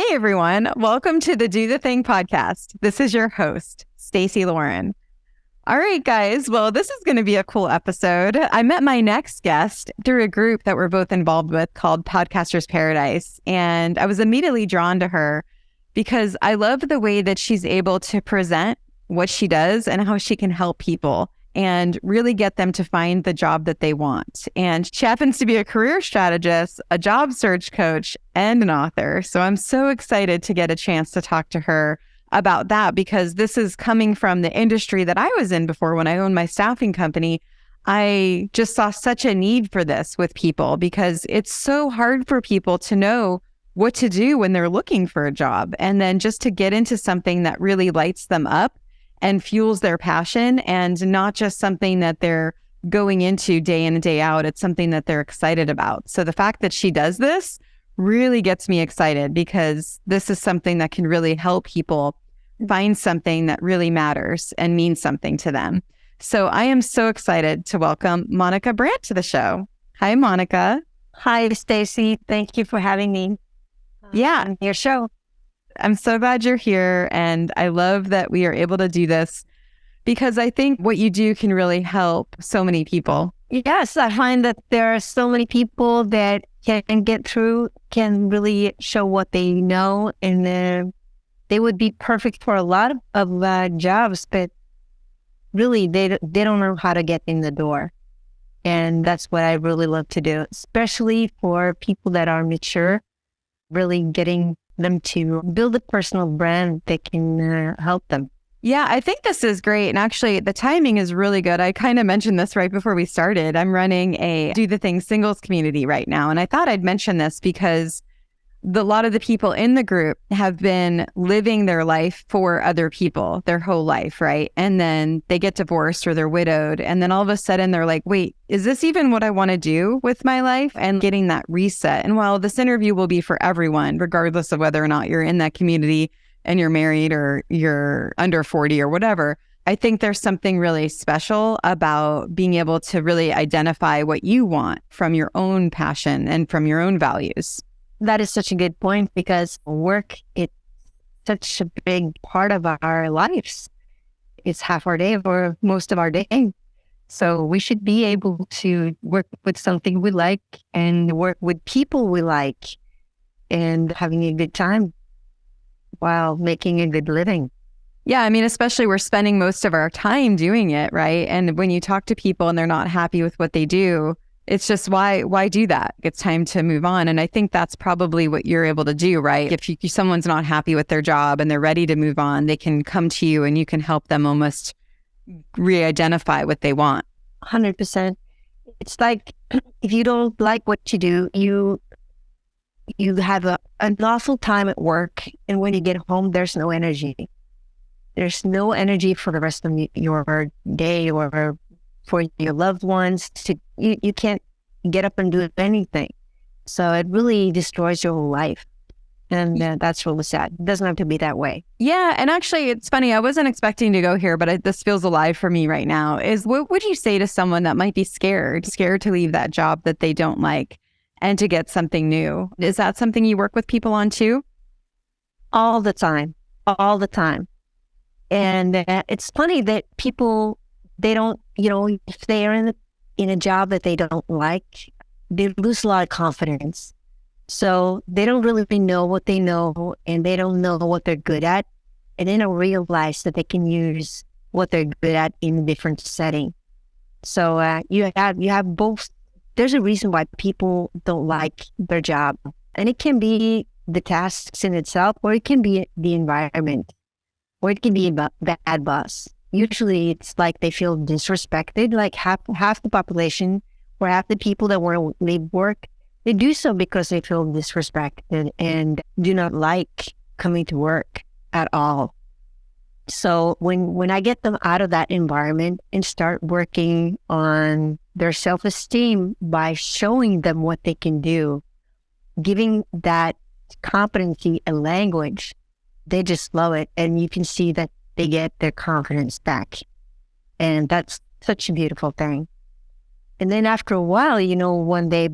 Hey everyone, welcome to the Do the Thing podcast. This is your host, Stacey Lauren. All right, guys. Well, this is going to be a cool episode. I met my next guest through a group that we're both involved with called Podcasters Paradise. And I was immediately drawn to her because I love the way that she's able to present what she does and how she can help people and really get them to find the job that they want. And she happens to be a career strategist, a job search coach, and an author. So I'm so excited to get a chance to talk to her about that because this is coming from the industry that I was in before when I owned my staffing company. I just saw such a need for this with people because it's so hard for people to know what to do when they're looking for a job. And then just to get into something that really lights them up and fuels their passion and not just something that they're going into day in and day out. It's something that they're excited about. So the fact that she does this really gets me excited because this is something that can really help people find something that really matters and means something to them. So I am so excited to welcome Monica Brante to the show. Hi, Monica. Hi, Stacey. Thank you for having me on your show. I'm so glad you're here. And I love that we are able to do this because I think what you do can really help so many people. Yes, I find that there are so many people that can get through, can really show what they know, and they would be perfect for a lot of jobs, but really they don't know how to get in the door. And that's what I really love to do, especially for people that are mature, really getting them to build a personal brand that can help them. Yeah, I think this is great. And actually, the timing is really good. I kind of mentioned this right before we started. I'm running a Do the Thing singles community right now. And I thought I'd mention this because a lot of the people in the group have been living their life for other people their whole life, right? And then they get divorced or they're widowed. And then all of a sudden they're like, wait, is this even what I want to do with my life? And getting that reset. And while this interview will be for everyone, regardless of whether or not you're in that community and you're married or you're under 40 or whatever, I think there's something really special about being able to really identify what you want from your own passion and from your own values. That is such a good point because work, it's such a big part of our lives. It's half our day or most of our day. So we should be able to work with something we like and work with people we like and having a good time while making a good living. Yeah, I mean, especially we're spending most of our time doing it, right? And when you talk to people and they're not happy with what they do, it's just why do that? It's time to move on. And I think that's probably what you're able to do, right? If someone's not happy with their job and they're ready to move on, they can come to you and you can help them almost re-identify what they want. 100%. It's like if you don't like what you do, you have an awful time at work. And when you get home, there's no energy. There's no energy for the rest of your day or for your loved ones. You can't get up and do anything. So it really destroys your whole life. And that's really sad. It doesn't have to be that way. Yeah. And actually, it's funny. I wasn't expecting to go here, but this feels alive for me right now. Is what would you say to someone that might be scared to leave that job that they don't like and to get something new? Is that something you work with people on too? All the time. And it's funny that people, they don't, if they are in a job that they don't like, they lose a lot of confidence. So they don't really know what they know and they don't know what they're good at. And they don't realize that they can use what they're good at in a different setting. So you have both. There's a reason why people don't like their job. And it can be the tasks in itself, or it can be the environment, or it can be a bad boss. Usually it's like they feel disrespected, like half the population or half the people that want to leave work, they do so because they feel disrespected and do not like coming to work at all. So when I get them out of that environment and start working on their self-esteem by showing them what they can do, giving that competency a language, they just love it. And you can see that they get their confidence back. And that's such a beautiful thing. And then after a while, when they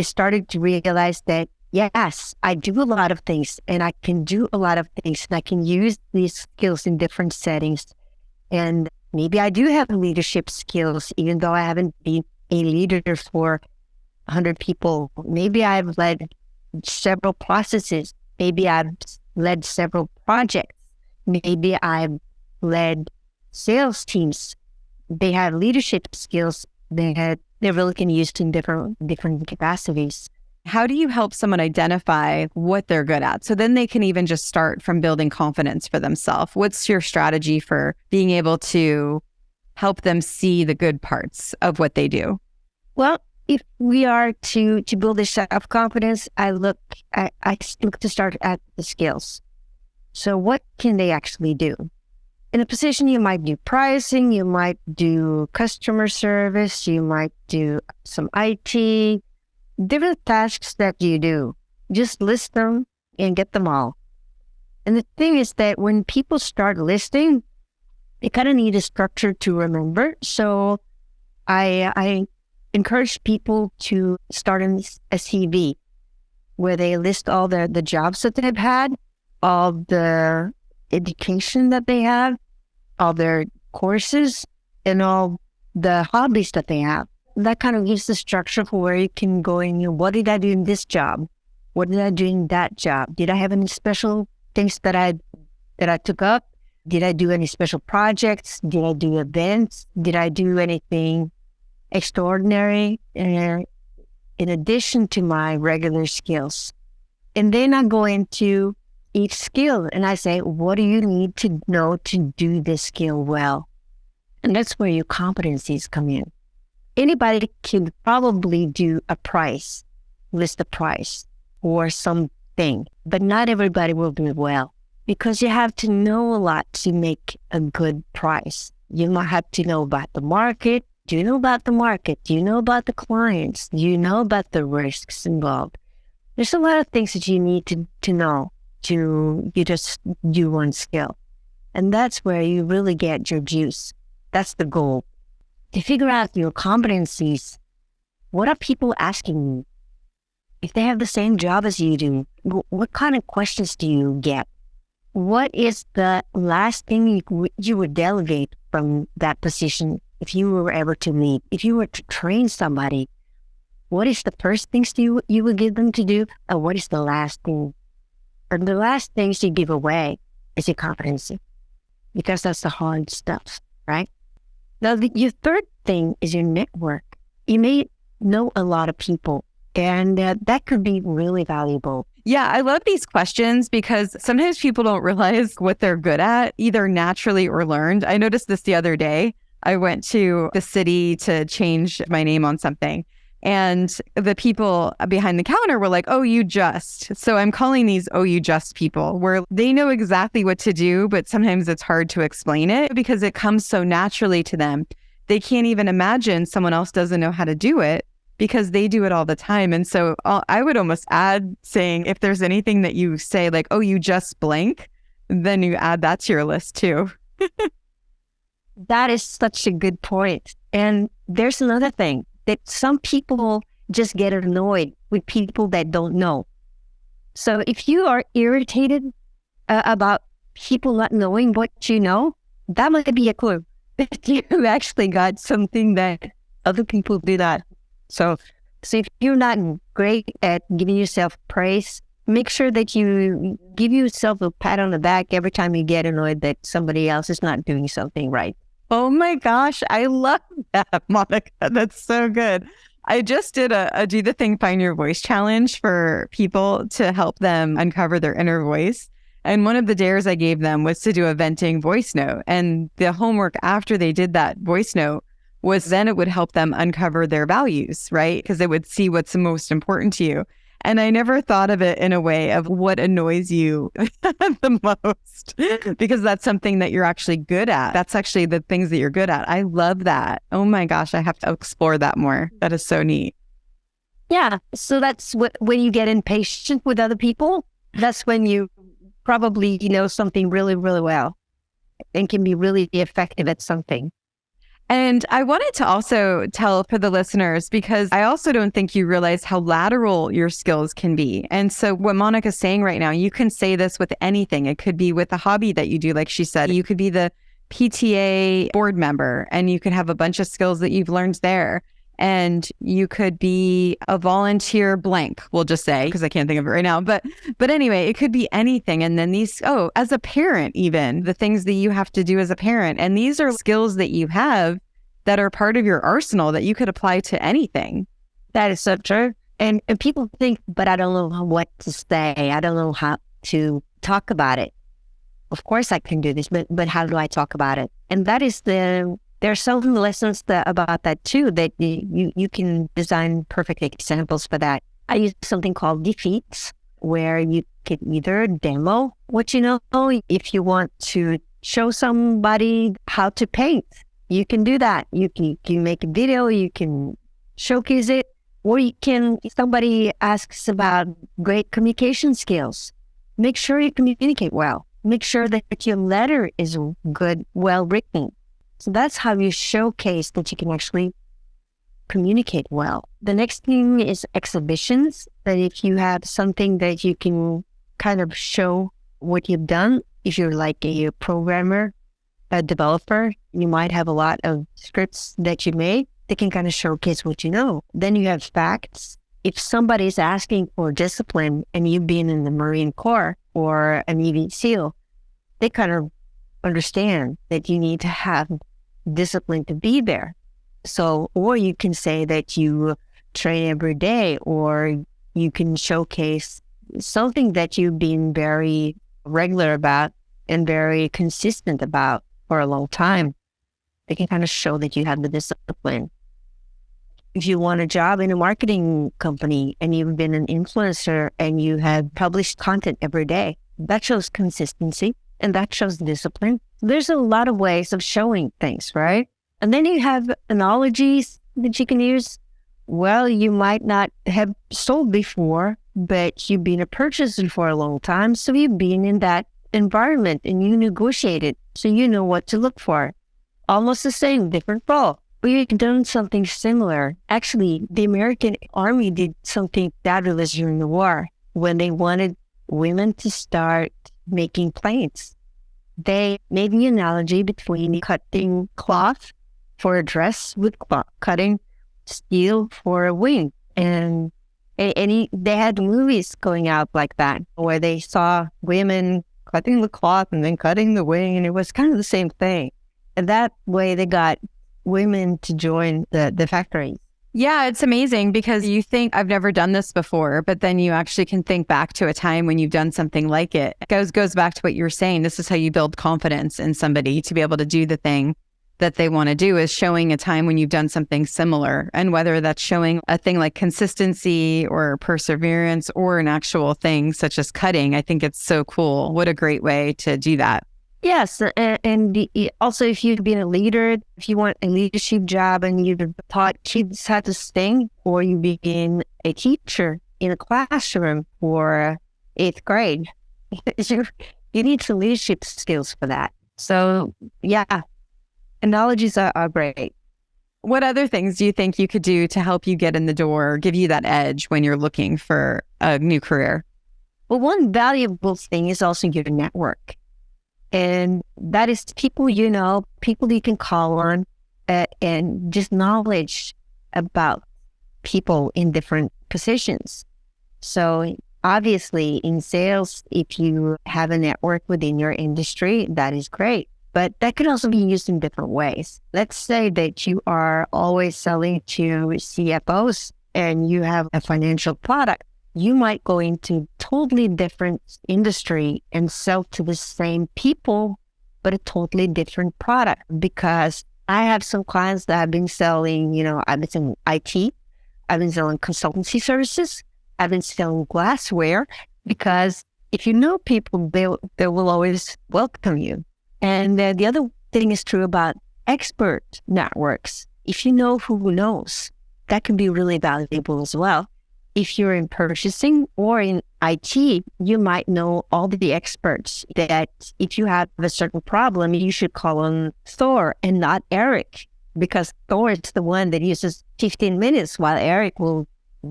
started to realize that yes, I do a lot of things and I can do a lot of things and I can use these skills in different settings. And maybe I do have leadership skills, even though I haven't been a leader for 100 people. Maybe I've led several processes. Maybe I've led several projects. Maybe I've led sales teams. They have leadership skills that they really can use in different capacities. How do you help someone identify what they're good at? So then they can even just start from building confidence for themselves. What's your strategy for being able to help them see the good parts of what they do? Well, if we are to build this self-confidence, I look to start at the skills. So what can they actually do? In a position, you might do pricing, you might do customer service, you might do some IT, different tasks that you do. Just list them and get them all. And the thing is that when people start listing, they kind of need a structure to remember. So I encourage people to start in a CV where they list all the jobs that they've had, all the education that they have, all their courses, and all the hobbies that they have. That kind of gives the structure for where you can go in, what did I do in this job? What did I do in that job? Did I have any special things that I took up? Did I do any special projects? Did I do events? Did I do anything extraordinary in addition to my regular skills? And then I go into each skill and I say, what do you need to know to do this skill well? And that's where your competencies come in. Anybody can probably do list a price or something, but not everybody will do it well because you have to know a lot to make a good price. You might have to know about the market. Do you know about the market? Do you know about the clients? Do you know about the risks involved? There's a lot of things that you need to know to you just do one skill. And that's where you really get your juice. That's the goal. To figure out your competencies, what are people asking you? If they have the same job as you do, what kind of questions do you get? What is the last thing you would delegate from that position if you were ever to leave? If you were to train somebody, what is the first things you would give them to do? And what is the last thing? Or the last things you give away is your competency, because that's the hard stuff, right? Now, your third thing is your network. You may know a lot of people, and that could be really valuable. Yeah, I love these questions because sometimes people don't realize what they're good at, either naturally or learned. I noticed this the other day. I went to the city to change my name on something, and the people behind the counter were like, "Oh, you just." So I'm calling these "Oh, you just" people, where they know exactly what to do, but sometimes it's hard to explain it because it comes so naturally to them. They can't even imagine someone else doesn't know how to do it because they do it all the time. And so I would almost add saying, if there's anything that you say like, "Oh, you just blank," then you add that to your list too. That is such a good point. And there's another thing, that some people just get annoyed with people that don't know. So if you are irritated about people not knowing what you know, that might be a clue that you actually got something that other people do not. So if you're not great at giving yourself praise, make sure that you give yourself a pat on the back every time you get annoyed that somebody else is not doing something right. Oh my gosh, I love that, Monica. That's so good. I just did a Do the Thing, Find Your Voice challenge for people to help them uncover their inner voice. And one of the dares I gave them was to do a venting voice note. And the homework after they did that voice note was then it would help them uncover their values, right? Because it would see what's most important to you. And I never thought of it in a way of what annoys you the most, because that's something that you're actually good at. That's actually the things that you're good at. I love that. Oh my gosh, I have to explore that more. That is so neat. Yeah. So that's when you get impatient with other people, that's when you probably know something really, really well and can be really effective at something. And I wanted to also tell for the listeners, because I also don't think you realize how lateral your skills can be. And so what Monica's saying right now, you can say this with anything. It could be with a hobby that you do, like she said. You could be the PTA board member and you could have a bunch of skills that you've learned there. And you could be a volunteer blank, we'll just say, because I can't think of it right now. But anyway, it could be anything. And then these, as a parent, even the things that you have to do as a parent. And these are skills that you have that are part of your arsenal that you could apply to anything. That is so true. And people think, but I don't know what to say. I don't know how to talk about it. Of course I can do this, but how do I talk about it? And that is there are some lessons about that too, that you can design perfect examples for that. I use something called defeats, where you can either demo what you know. If you want to show somebody how to paint, you can do that. You can make a video, you can showcase it, or if somebody asks about great communication skills, make sure you communicate well. Make sure that your letter is good, well written. So that's how you showcase that you can actually communicate well. The next thing is exhibitions, that if you have something that you can kind of show what you've done, if you're like a programmer, a developer, you might have a lot of scripts that you made that can kind of showcase what you know. Then you have facts. If somebody's asking for discipline and you've been in the Marine Corps or a Navy SEAL, they kind of understand that you need to have discipline to be there. So, or you can say that you train every day, or you can showcase something that you've been very regular about and very consistent about for a long time. They can kind of show that you have the discipline. If you want a job in a marketing company and you've been an influencer and you have published content every day, that shows consistency and that shows discipline. There's a lot of ways of showing things, right? And then you have analogies that you can use. Well, you might not have sold before, but you've been a purchaser for a long time. So you've been in that environment and you negotiated. So you know what to look for. Almost the same, different role. We've done something similar. Actually, the American Army did something fabulous during the war when they wanted women to start making planes. They made the analogy between cutting cloth for a dress with cloth, cutting steel for a wing. And they had movies going out like that, where they saw women cutting the cloth and then cutting the wing, and it was kind of the same thing. And that way they got women to join the factories. Yeah, it's amazing because you think, I've never done this before, but then you actually can think back to a time when you've done something like it. It goes back to what you were saying. This is how you build confidence in somebody to be able to do the thing that they want to do, is showing a time when you've done something similar. And whether that's showing a thing like consistency or perseverance or an actual thing such as cutting, I think it's so cool. What a great way to do that. Yes. And also, if you've been a leader, if you want a leadership job and you've taught kids how to sing, or you've been a teacher in a classroom for 8th grade, you need some leadership skills for that. So yeah, analogies are great. What other things do you think you could do to help you get in the door, give you that edge when you're looking for a new career? Well, one valuable thing is also your network. And that is people you know, people you can call on, and just knowledge about people in different positions. So obviously in sales, if you have a network within your industry, that is great. But that could also be used in different ways. Let's say that you are always selling to CFOs and you have a financial product. You might go into totally different industry and sell to the same people, but a totally different product. Because I have some clients that have been selling, I've been selling IT, I've been selling consultancy services, I've been selling glassware, because if you know people, they will always welcome you. And the other thing is true about expert networks. If you know who knows, that can be really valuable as well. If you're in purchasing or in IT, you might know all the experts that if you have a certain problem, you should call on Thor and not Eric. because Thor's the one that uses 15 minutes while Eric will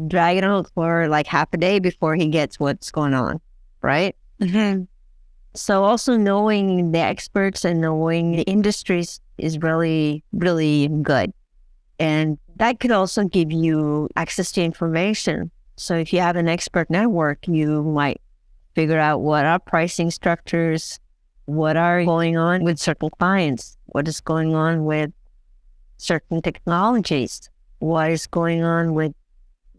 drag it on for like half a day before he gets what's going on, right? Mm-hmm. So also knowing the experts and knowing the industries is really, really good. And that could also give you access to information. So if you have an expert network, you might figure out what are pricing structures, what are going on with certain clients, what is going on with certain technologies, what is going on with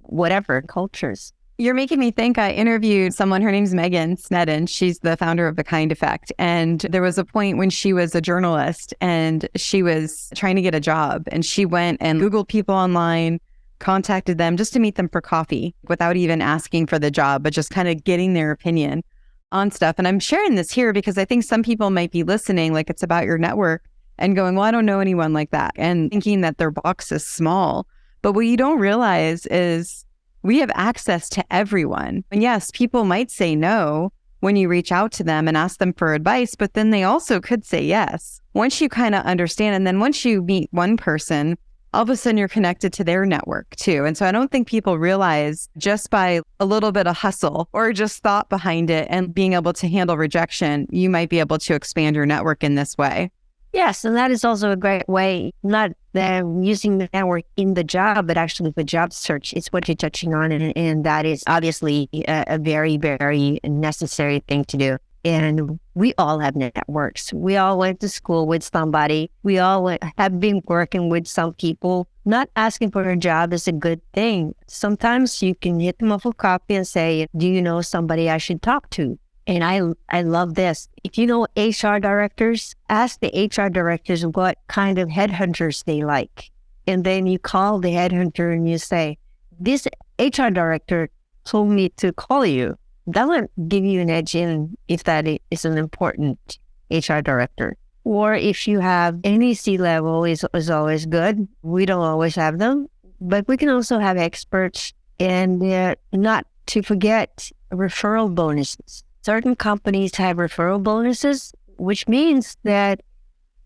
whatever cultures. You're making me think. I interviewed someone, her name's Megan Snedden. She's the founder of The Kind Effect. And there was a point when she was a journalist and she was trying to get a job. And she went and Googled people online, contacted them just to meet them for coffee without even asking for the job, but just kind of getting their opinion on stuff. And I'm sharing this here because I think some people might be listening, like it's about your network and going, well, I don't know anyone like that, and thinking that their box is small. But what you don't realize is we have access to everyone. And yes, people might say no when you reach out to them and ask them for advice, but then they also could say yes. Once you kind of understand, and then once you meet one person, all of a sudden you're connected to their network too. And so I don't think people realize just by a little bit of hustle or just thought behind it and being able to handle rejection, you might be able to expand your network in this way. Yes, and that is also a great way, not using the network in the job, but actually the job search. It's what you're touching on, and that is obviously a very, very necessary thing to do. And we all have networks. We all went to school with somebody. We all have been working with some people. Not asking for a job is a good thing. Sometimes you can hit them up for coffee and say, do you know somebody I should talk to? And I love this. If you know HR directors, ask the HR directors what kind of headhunters they like. And then you call the headhunter and you say, this HR director told me to call you. That will give you an edge in if that is an important HR director. Or if you have any C-level is always good. We don't always have them, but we can also have experts, and not to forget referral bonuses. Certain companies have referral bonuses, which means that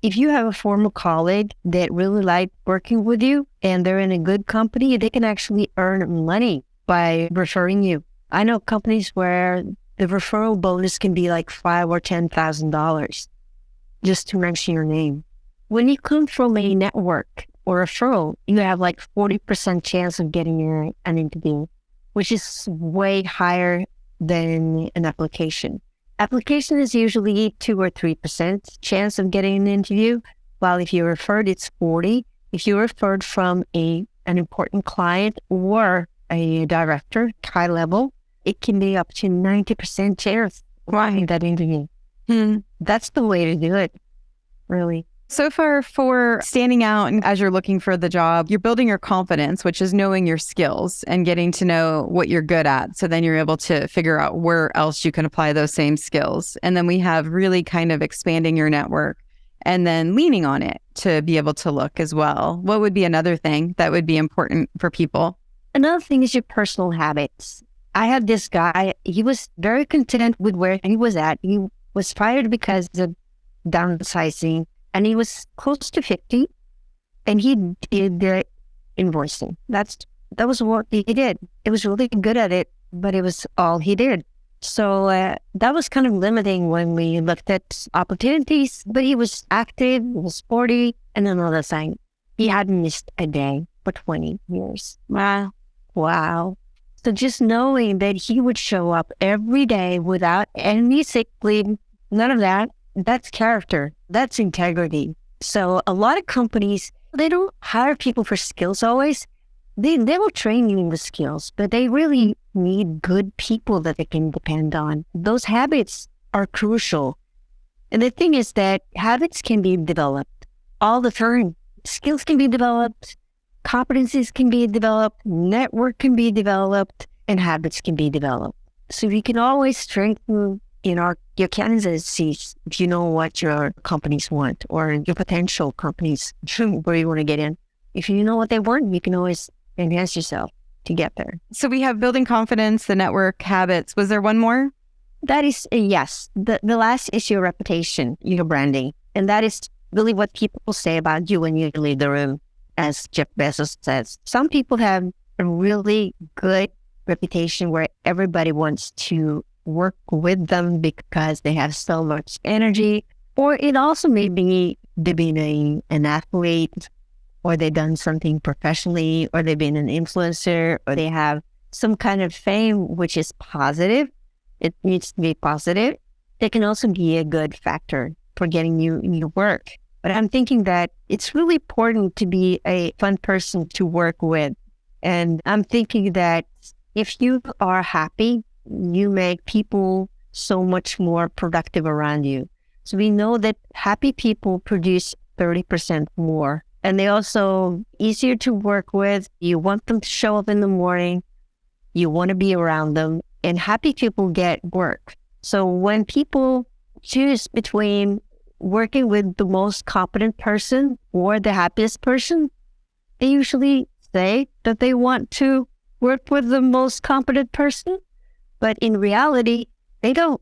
if you have a former colleague that really liked working with you and they're in a good company, they can actually earn money by referring you. I know companies where the referral bonus can be like $5,000 or $10,000 just to mention your name. When you come from a network or referral, you have like 40% chance of getting an interview, which is way higher than an application. Application is usually 2 or 3% chance of getting an interview, while if you're referred, it's 40. If you're referred from an important client or a director, high level, it can be up to 90% chance of getting that interview. That's the way to do it, really. So far, for standing out and as you're looking for the job, you're building your confidence, which is knowing your skills and getting to know what you're good at. So then you're able to figure out where else you can apply those same skills. And then we have really kind of expanding your network and then leaning on it to be able to look as well. What would be another thing that would be important for people? Another thing is your personal habits. I had this guy, he was very content with where he was at. He was fired because of downsizing. And he was close to 50, and he did the invoicing. That was what he did. It was really good at it, but it was all he did. So that was kind of limiting when we looked at opportunities, but he was active, he was sporty, and another thing, he hadn't missed a day for 20 years. Wow. So just knowing that he would show up every day without any sick leave, none of that, that's character. That's integrity. So a lot of companies, they don't hire people for skills always. They will train you in the skills, but they really need good people that they can depend on. Those habits are crucial. And the thing is that habits can be developed all the time. Skills can be developed, competencies can be developed, network can be developed, and habits can be developed. So you can always strengthen your candidacies if you know what your companies want or your potential companies where you want to get in. If you know what they want, you can always enhance yourself to get there. So we have building confidence, the network, habits. Was there one more? That is, yes. The last is your reputation, your branding. And that is really what people say about you when you leave the room, as Jeff Bezos says. Some people have a really good reputation where everybody wants to work with them because they have so much energy. Or it also may be they've been an athlete, or they've done something professionally, or they've been an influencer, or they have some kind of fame, which is positive. It needs to be positive. It can also be a good factor for getting you in your work. But I'm thinking that it's really important to be a fun person to work with. And I'm thinking that if you are happy, you make people so much more productive around you. So we know that happy people produce 30% more. And they're also easier to work with. You want them to show up in the morning. You want to be around them. And happy people get work. So when people choose between working with the most competent person or the happiest person, they usually say that they want to work with the most competent person. But in reality, they don't.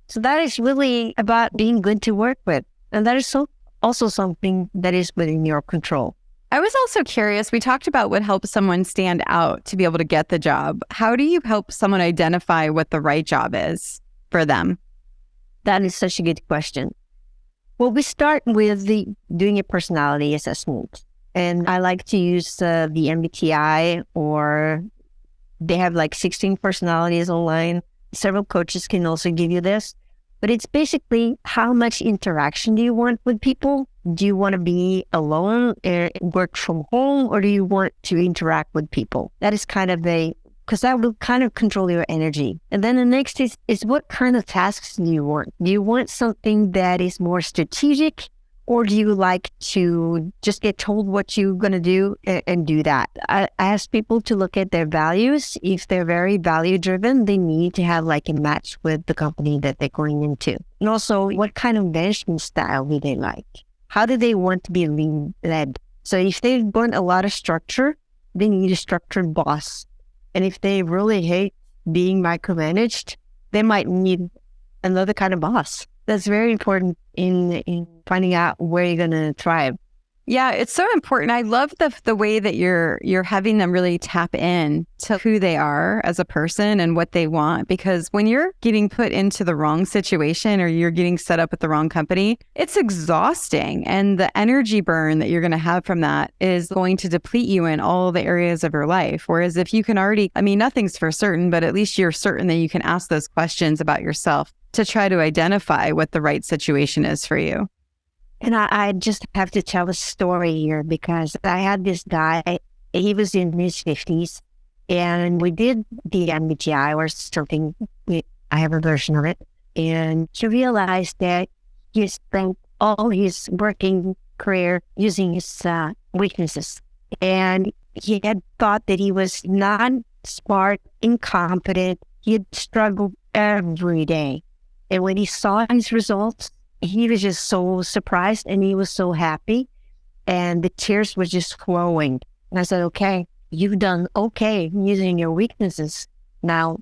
So that is really about being good to work with. And that is also something that is within your control. I was also curious, we talked about what helps someone stand out to be able to get the job. How do you help someone identify what the right job is for them? That is such a good question. Well, we start with doing a personality assessment. And I like to use the MBTI, or they have like 16 personalities online. Several coaches can also give you this. But it's basically how much interaction do you want with people? Do you want to be alone and work from home, or do you want to interact with people? That is kind of because that will kind of control your energy. And then the next is what kind of tasks do you want? Do you want something that is more strategic, or do you like to just get told what you're going to do and do that? I ask people to look at their values. If they're very value driven, they need to have like a match with the company that they're going into. And also, what kind of management style do they like? How do they want to be led? So if they want a lot of structure, they need a structured boss. And if they really hate being micromanaged, they might need another kind of boss. That's very important in finding out where you're going to thrive. Yeah, it's so important. I love the way that you're having them really tap in to who they are as a person and what they want. Because when you're getting put into the wrong situation or you're getting set up with the wrong company, it's exhausting. And the energy burn that you're going to have from that is going to deplete you in all the areas of your life. Whereas if you can already, I mean, nothing's for certain, but at least you're certain that you can ask those questions about yourself to try to identify what the right situation is for you. And I just have to tell a story here, because I had this guy, he was in his 50s, and we did the MBTI or something. I have a version of it. And he realized that he spent all his working career using his weaknesses. And he had thought that he was not smart, incompetent. He had struggled every day. And when he saw his results, he was just so surprised and he was so happy, and the tears were just flowing. And I said, okay, you've done okay using your weaknesses. Now,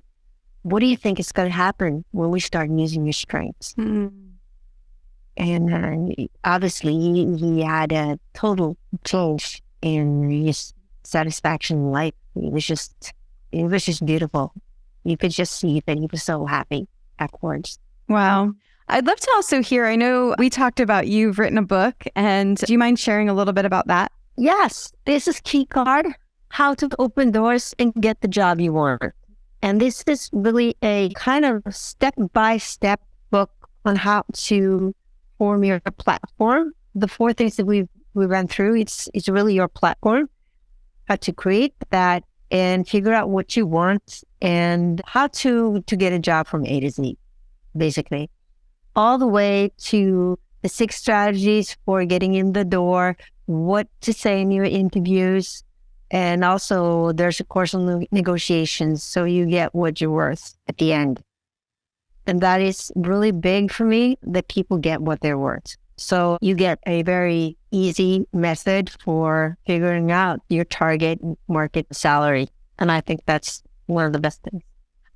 what do you think is going to happen when we start using your strengths? And obviously he had a total change in his satisfaction in life. It was just beautiful. You could just see that he was so happy afterwards. Wow. I'd love to also hear, I know we talked about you've written a book, and do you mind sharing a little bit about that? Yes. This is Key Card, How to Open Doors and Get the Job You Want. And this is really a kind of step-by-step book on how to form your platform. The 4 things that we ran through, it's really your platform, how to create that and figure out what you want and how to get a job from A to Z, basically. All the way to the 6 strategies for getting in the door, what to say in your interviews, and also there's a course on negotiations, so you get what you're worth at the end. And that is really big for me, that people get what they're worth. So you get a very easy method for figuring out your target market salary. And I think that's one of the best things.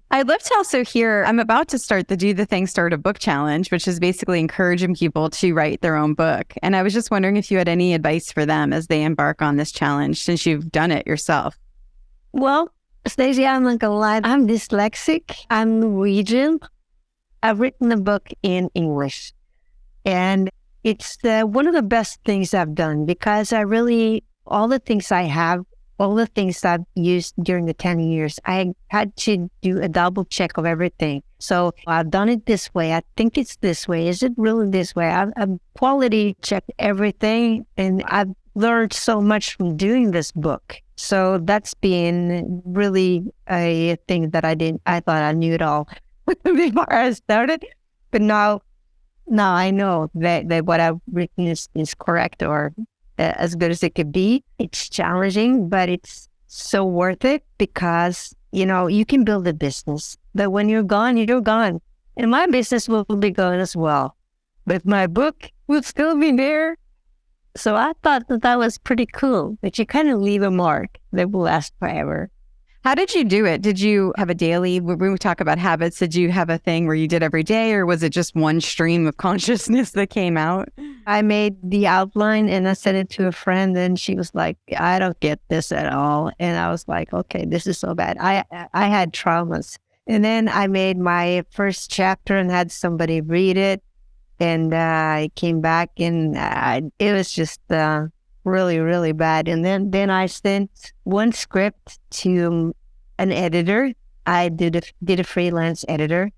I'd love to also hear, I'm about to start the Do the Thing, Start a Book challenge, which is basically encouraging people to write their own book. And I was just wondering if you had any advice for them as they embark on this challenge, since you've done it yourself. Well, Stacey, I'm not gonna lie. I'm dyslexic. I'm Norwegian. I've written a book in English, and it's one of the best things I've done because all the things I have, all the things I've used during the 10 years, I had to do a double check of everything. So I've done it this way. I think it's this way. Is it really this way? I've quality checked everything, and I've learned so much from doing this book. So that's been really a thing that I thought I knew it all before I started. But now I know that what I've written is correct or as good as it could be. It's challenging, but it's so worth it because, you can build a business, but when you're gone, you're gone. And my business will be gone as well. But my book will still be there. So I thought that was pretty cool, that you kind of leave a mark that will last forever. How did you do it? Did you have a daily, when we talk about habits, did you have a thing where you did every day, or was it just one stream of consciousness that came out? I made the outline and I sent it to a friend, and she was like, I don't get this at all. And I was like, okay, this is so bad. I had traumas. And then I made my first chapter and had somebody read it. And I came back and it was just really, really bad. And then I sent one script to an editor. I did a freelance editor.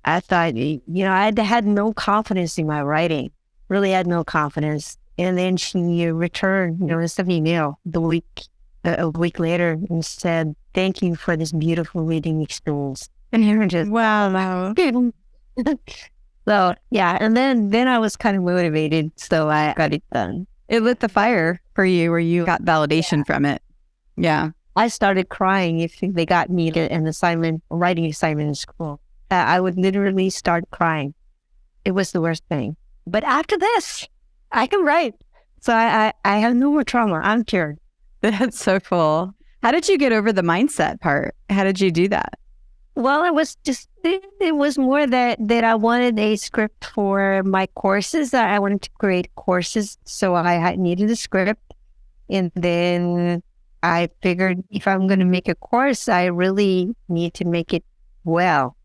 I thought, I had no confidence in my writing, really had no confidence. And then she returned, sent me an email a week later and said, thank you for this beautiful reading experience. And here just, wow. So, yeah. And then I was kind of motivated. So I got it done. It lit the fire for you where you got validation from it. Yeah. I started crying if they got me an assignment, a writing assignment in school. I would literally start crying. It was the worst thing. But after this, I can write. So I have no more trauma. I'm cured. That's so cool. How did you get over the mindset part? How did you do that? Well, it was more that I wanted a script for my courses. I wanted to create courses. So I needed a script. And then I figured if I'm going to make a course, I really need to make it well.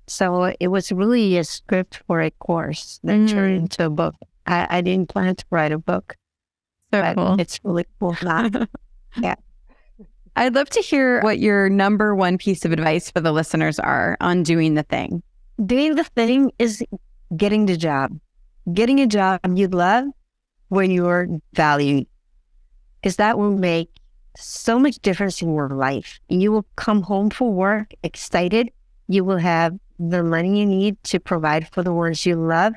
So it was really a script for a course that turned into a book. I didn't plan to write a book. So cool. It's really cool. Yeah. I'd love to hear what your number one piece of advice for the listeners are on doing the thing. Doing the thing is getting the job. Getting a job you love where you're valued. Because that will make so much difference in your life. You will come home from work excited. You will have the money you need to provide for the ones you love.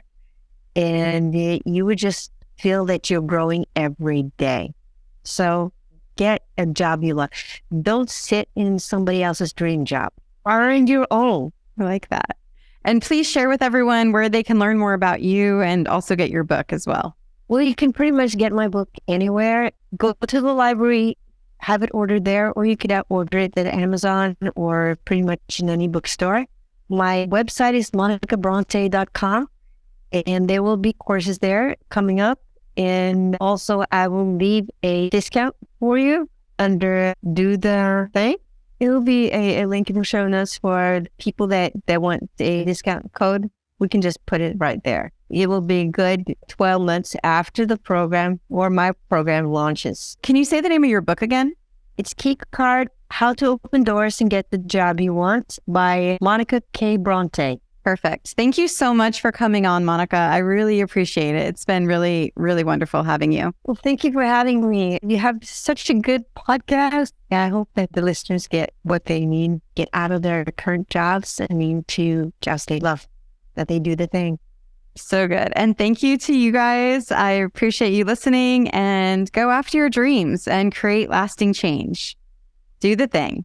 And you would just feel that you're growing every day. So get a job you love. Don't sit in somebody else's dream job. Find your own. I like that. And please share with everyone where they can learn more about you and also get your book as well. Well, you can pretty much get my book anywhere. Go to the library, have it ordered there, or you could order it at Amazon or pretty much in any bookstore. My website is monicabrante.com, and there will be courses there coming up. And also, I will leave a discount for you under Do the Thing. It will be a link in the show notes for people that want a discount code. We can just put it right there. It will be good 12 months after the program or my program launches. Can you say the name of your book again? It's Key Card, How to Open Doors and Get the Job You Want by Monica K. Brante. Perfect. Thank you so much for coming on, Monica. I really appreciate it. It's been really, really wonderful having you. Well, thank you for having me. You have such a good podcast. I hope that the listeners get what they need, get out of their current jobs and into jobs they love, that they do the thing. So good. And thank you to you guys. I appreciate you listening, and go after your dreams and create lasting change. Do the thing.